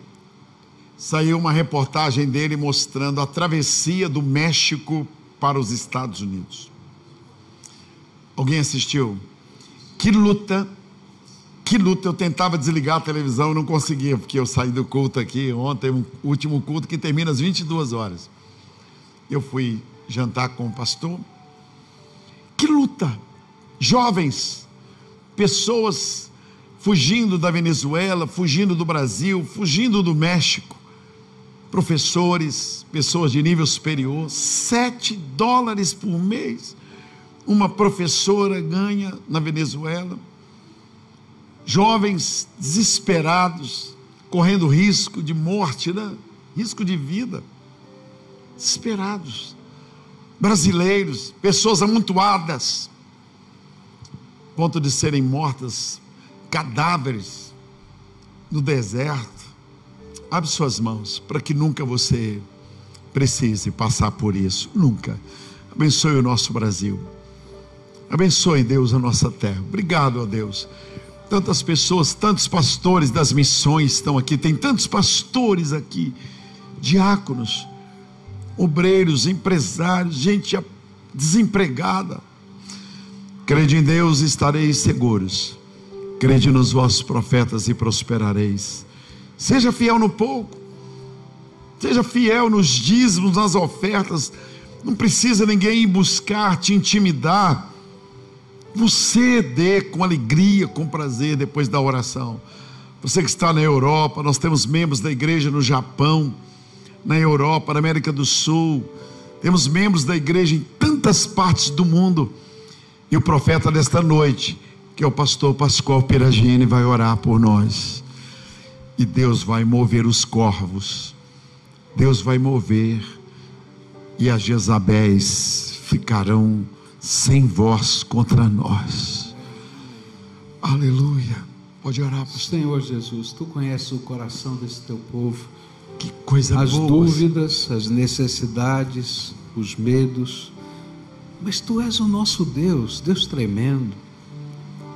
saiu uma reportagem dele mostrando a travessia do México para os Estados Unidos. Alguém assistiu? Que luta, que luta. Eu tentava desligar a televisão, não conseguia, porque eu saí do culto aqui ontem, um último culto que termina às 22 horas. Eu fui jantar com o pastor. Que luta! Jovens, pessoas fugindo da Venezuela, fugindo do Brasil, fugindo do México, professores, pessoas de nível superior, $7 por mês uma professora ganha na Venezuela. Jovens desesperados, correndo risco de morte, né? Risco de vida, desesperados. Brasileiros, pessoas amontoadas, ponto de serem mortas, cadáveres no deserto. Abre suas mãos para que nunca você precise passar por isso, nunca. Abençoe o nosso Brasil, abençoe, Deus, a nossa terra. Obrigado, ó Deus. Tantas pessoas, tantos pastores das missões estão aqui, tem tantos pastores aqui, diáconos, obreiros, empresários, gente desempregada. Crede em Deus e estareis seguros. Crede nos vossos profetas e prosperareis. Seja fiel no pouco, seja fiel nos dízimos, nas ofertas. Não precisa ninguém ir buscar, te intimidar. Você dê com alegria, com prazer, depois da oração. Você que está na Europa, nós temos membros da igreja no Japão, na Europa, na América do Sul, Temos membros da igreja em tantas partes do mundo. E o profeta desta noite, que é o pastor Pascoal Peragini, vai orar por nós. E Deus vai mover os corvos. Deus vai mover. E as Jezabéis ficarão sem voz contra nós. Aleluia. Pode orar, pastor. Senhor Jesus, Tu conheces o coração desse Teu povo. Que coisa boa. As dúvidas, as necessidades, os medos. Mas Tu és o nosso Deus, Deus tremendo.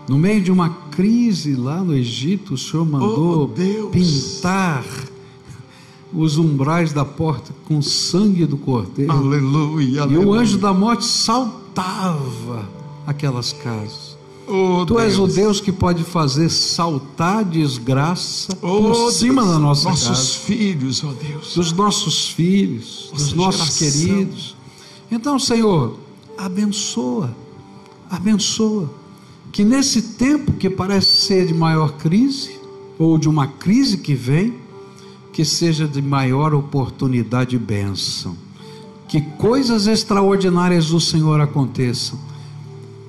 No meio de uma crise lá no Egito, o Senhor mandou pintar os umbrais da porta com o sangue do Cordeiro. Aleluia, aleluia. E o anjo da morte saltava aquelas casas. Tu és o Deus que pode fazer saltar desgraça por cima da nossa casa. Nossos filhos, ó Deus. Dos nossos filhos, dos nossos queridos. Então, Senhor, abençoa. Que nesse tempo que parece ser de maior crise, ou de uma crise que vem, que seja de maior oportunidade e bênção. Que coisas extraordinárias do Senhor aconteçam.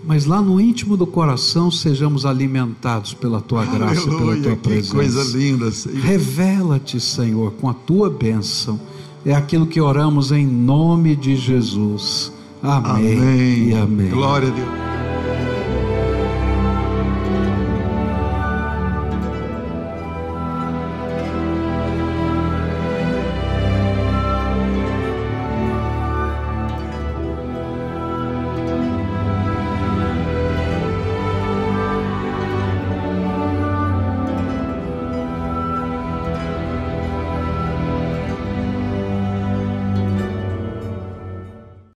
Mas lá no íntimo do coração sejamos alimentados pela Tua graça, pela Tua presença. Que coisa linda, Senhor. Revela-te, Senhor, com a Tua bênção. É aquilo que oramos em nome de Jesus. Amém. Amém. E amém. Glória a Deus.